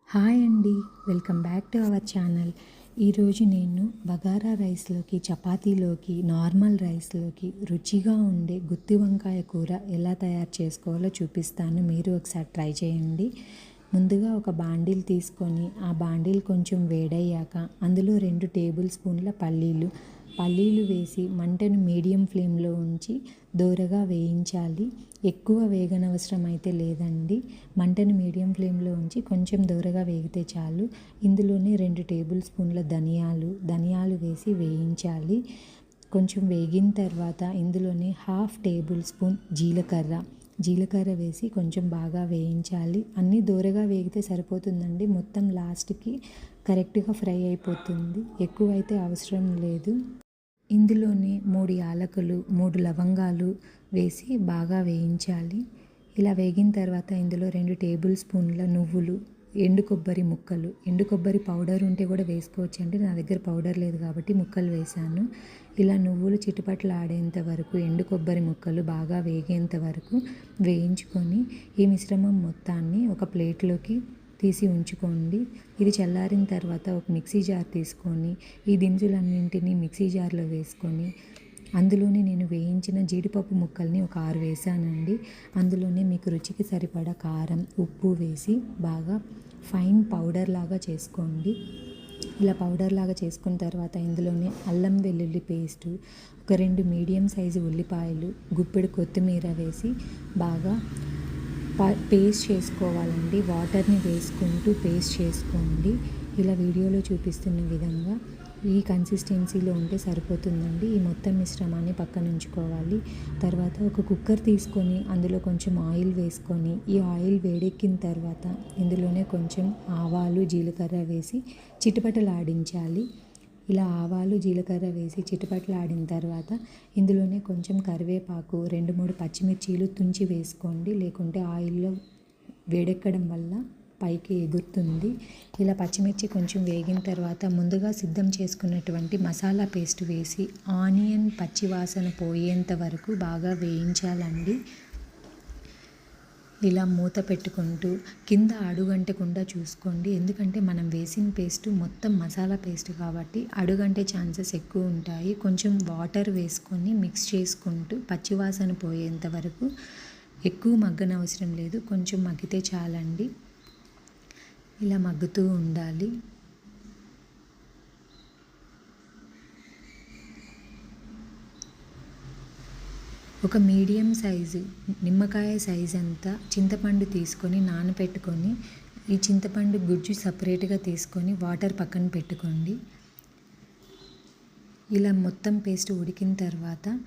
Hi అండి, welcome back to our channel. ఈరోజు నేను బగారా రైస్లోకి, చపాతీలోకి, నార్మల్ రైస్లోకి రుచిగా ఉండే గుత్తి వంకాయ కూర ఎలా తయారు చేసుకోవాలో చూపిస్తాను. మీరు ఒకసారి ట్రై చేయండి. ముందుగా ఒక బాండీల్ తీసుకొని ఆ బాండీల్ కొంచెం వేడయ్యాక అందులో 2 టేబుల్ స్పూన్ల పల్లీలు వేసి మంటను మీడియం ఫ్లేమ్లో ఉంచి దోరగా వేయించాలి. ఎక్కువ వేగనవసరం అయితే లేదండి. మంటను మీడియం ఫ్లేమ్లో ఉంచి కొంచెం దోరగా వేగితే చాలు. ఇందులోనే 2 టేబుల్ స్పూన్ల ధనియాలు వేసి వేయించాలి. కొంచెం వేగిన తర్వాత ఇందులోనే 1/2 టేబుల్ స్పూన్ జీలకర్ర వేసి కొంచెం బాగా వేయించాలి. అన్నీ దోరగా వేగితే సరిపోతుందండి. మొత్తం లాస్ట్కి కరెక్ట్గా ఫ్రై అయిపోతుంది. ఎక్కువైతే అవసరం లేదు. ఇందులోనే 3 యాలకులు, 3 లవంగాలు వేసి బాగా వేయించాలి. ఇలా వేగిన తర్వాత ఇందులో 2 టేబుల్ స్పూన్ల నువ్వులు, ఎండు కొబ్బరి పౌడర్ ఉంటే కూడా వేసుకోవచ్చు అండి. నా దగ్గర పౌడర్ లేదు కాబట్టి ముక్కలు వేశాను. ఇలా నువ్వులు చిటపటలాడేంత వరకు, ఎండు కొబ్బరి ముక్కలు బాగా వేగేంత వరకు వేయించుకొని ఈ మిశ్రమం మొత్తాన్ని ఒక ప్లేట్లోకి తీసి ఉంచుకోండి. ఇది చల్లారిన తర్వాత ఒక మిక్సీ జార్ తీసుకొని ఈ దినుసులన్నింటినీ మిక్సీ జార్లో వేసుకొని అందులోనే నేను వేయించిన జీడిపప్పు ముక్కల్ని ఒక 6 వేసానండి. అందులోనే మీకు రుచికి సరిపడా కారం, ఉప్పు వేసి బాగా ఫైన్ పౌడర్ లాగా చేసుకోండి. ఇలా పౌడర్ లాగా చేసుకున్న తర్వాత ఇందులోనే అల్లం వెల్లుల్లి పేస్టు, ఒక 2 మీడియం సైజు ఉల్లిపాయలు, గుప్పెడు కొత్తిమీర వేసి బాగా పేస్ట్ చేసుకోవాలండి. వాటర్ని వేసుకుంటూ పేస్ట్ చేసుకోండి. ఇలా వీడియోలో చూపిస్తున్న విధంగా ఈ కన్సిస్టెన్సీలో ఉంటే సరిపోతుందండి. ఈ మొత్తం మిశ్రమాన్ని పక్కన ఉంచుకోవాలి. తర్వాత ఒక కుక్కర్ తీసుకొని అందులో కొంచెం ఆయిల్ వేసుకొని ఈ ఆయిల్ వేడెక్కిన తర్వాత ఇందులోనే కొంచెం ఆవాలు, జీలకర్ర వేసి చిటపటలాడించాలి. ఇలా ఆవాలు, జీలకర్ర వేసి చిటపటలాడిన తర్వాత ఇందులోనే కొంచెం కరివేపాకు, 2-3 పచ్చిమిర్చీలు తుంచి వేసుకోండి. లేకుంటే ఆయిల్లో వేడెక్కడం వల్ల పైకి ఎగురుతుంది. ఇలా పచ్చిమిర్చి కొంచెం వేగిన తర్వాత ముందుగా సిద్ధం చేసుకున్నటువంటి మసాలా పేస్ట్ వేసి ఆనియన్ పచ్చివాసన పోయేంత వరకు బాగా వేయించాలండి. ఇలా మూత పెట్టుకుంటూ కింద అడుగంటకుండా చూసుకోండి. ఎందుకంటే మనం వేసిన పేస్ట్ మొత్తం మసాలా పేస్ట్ కాబట్టి అడుగంటే ఛాన్సెస్ ఎక్కువ ఉంటాయి. కొంచెం వాటర్ వేసుకొని మిక్స్ చేసుకుంటూ పచ్చివాసన పోయేంత వరకు, ఎక్కువ మగ్గనవసరం లేదు, కొంచెం మగ్గితే చాలండి. ఇలా మగ్గుతూ ఉండాలి. ఒక మీడియం సైజు నిమ్మకాయ సైజు అంతా చింతపండు తీసుకొని నానబెట్టుకొని ఈ చింతపండు గుజ్జు సపరేట్గా తీసుకొని వాటర్ పక్కన పెట్టుకోండి. ఇలా మొత్తం పేస్ట్ ఉడికిన తర్వాత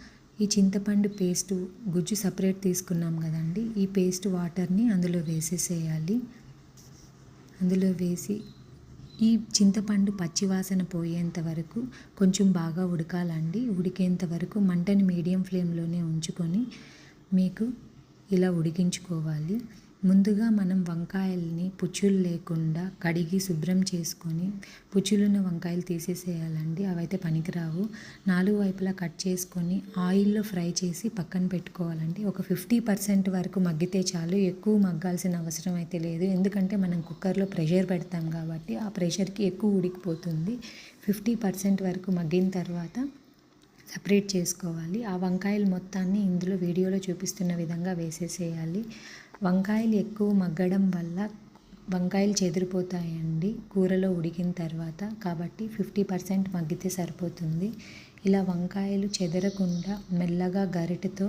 ఈ చింతపండు పేస్టు గుజ్జు సపరేట్ తీసుకున్నాం కదండి, ఈ పేస్ట్ వాటర్ని అందులో వేసేసేయాలి. అందులో వేసి ఈ చింతపండు పచ్చివాసన పోయేంత వరకు కొంచెం బాగా ఉడకాలండి. ఉడికేంత వరకు మంటని మీడియం ఫ్లేమ్లోనే ఉంచుకొని మీకు ఇలా ఉడికించుకోవాలి. ముందుగా మనం వంకాయల్ని పుచ్చులు లేకుండా కడిగి శుభ్రం చేసుకొని పుచ్చులున్న వంకాయలు తీసేసేయాలండి. అవైతే పనికిరావు. 4 వైపులా కట్ చేసుకొని ఆయిల్లో ఫ్రై చేసి పక్కన పెట్టుకోవాలండి. ఒక 50% వరకు మగ్గితే చాలు. ఎక్కువ మగ్గాల్సిన అవసరం అయితే లేదు. ఎందుకంటే మనం కుక్కర్లో ప్రెషర్ పెడతాం కాబట్టి ఆ ప్రెషర్కి ఎక్కువ ఉడికిపోతుంది. 50% వరకు మగ్గిన తర్వాత సపరేట్ చేసుకోవాలి. ఆ వంకాయలు మొత్తాన్ని ఇందులో వీడియోలో చూపిస్తున్న విధంగా వేసేసేయాలి. వంకాయలు ఎక్కువ మగ్గడం వల్ల వంకాయలు చెదిరిపోతాయండి కూరలో ఉడికిన తర్వాత. కాబట్టి 50% మగ్గితే సరిపోతుంది. ఇలా వంకాయలు చెదరకుండా మెల్లగా గరిటెతో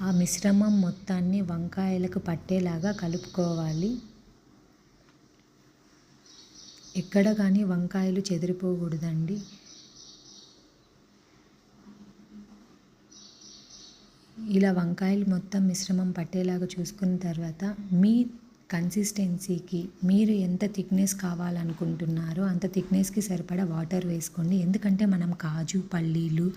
ఆ మిశ్రమం మొత్తాన్ని వంకాయలకు పట్టేలాగా కలుపుకోవాలి. ఎక్కడ కానీ వంకాయలు చెదిరిపోకూడదండి. ఇలా వంకాయలు మొత్తం మిశ్రమం పట్టేలాగా చూసుకున్న తర్వాత మీ కన్సిస్టెన్సీకి మీరు ఎంత థిక్నెస్ కావాలనుకుంటున్నారో అంత థిక్నెస్కి సరిపడా వాటర్ వేసుకోండి. ఎందుకంటే మనం కాజు, పల్లీలు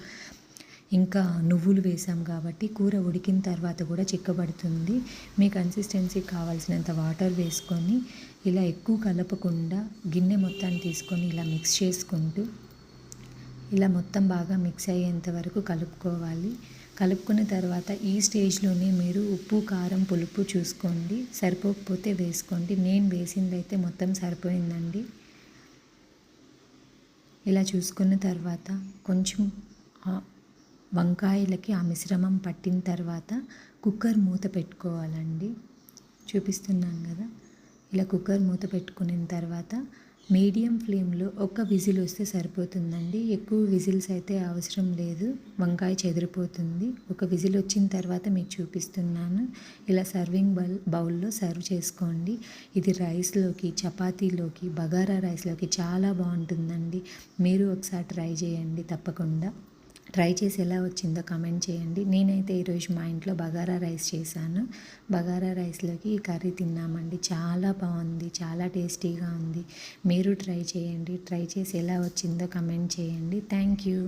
ఇంకా నువ్వులు వేసాం కాబట్టి కూర ఉడికిన తర్వాత కూడా చిక్కబడుతుంది. మీ కన్సిస్టెన్సీకి కావాల్సినంత వాటర్ వేసుకొని ఇలా ఎక్కువ కలపకుండా గిన్నె మొత్తాన్ని తీసుకొని ఇలా మిక్స్ చేసుకుంటూ ఇలా మొత్తం బాగా మిక్స్ అయ్యేంత వరకు కలుపుకోవాలి. కలుపుకున్న తర్వాత ఈ స్టేజ్లోనే మీరు ఉప్పు కారం పులుపు చూసుకోండి, సరిపోకపోతే వేసుకోండి. నేను వేసిందైతే మొత్తం సరిపోయిందండి. ఇలా చూసుకున్న తర్వాత కొంచెం వంకాయలకి ఆ మిశ్రమం పట్టిన తర్వాత కుక్కర్ మూత పెట్టుకోవాలండి. చూపిస్తున్నాను కదా, ఇలా కుక్కర్ మూత పెట్టుకున్న తర్వాత మీడియం ఫ్లేమ్లో ఒక విజిల్ వస్తే సరిపోతుందండి. ఎక్కువ విజిల్స్ అయితే అవసరం లేదు, వంకాయ చెదిరిపోతుంది. ఒక విజిల్ వచ్చిన తర్వాత మీకు చూపిస్తున్నాను. ఇలా సర్వింగ్ బౌల్లో సర్వ్ చేసుకోండి. ఇది రైస్లోకి, చపాతీలోకి, బగారా రైస్లోకి చాలా బాగుంటుందండి. మీరు ఒకసారి ట్రై చేయండి తప్పకుండా. ట్రై చేసి ఎలా వచ్చిందో కమెంట్ చేయండి. నేనైతే ఈరోజు మా ఇంట్లో బగారా రైస్ చేశాను. బగారా రైస్లోకి ఈ కర్రీ తిన్నామండి. చాలా బాగుంది, చాలా టేస్టీగా ఉంది. మీరు ట్రై చేయండి. ట్రై చేసి ఎలా వచ్చిందో కమెంట్ చేయండి. Thank you.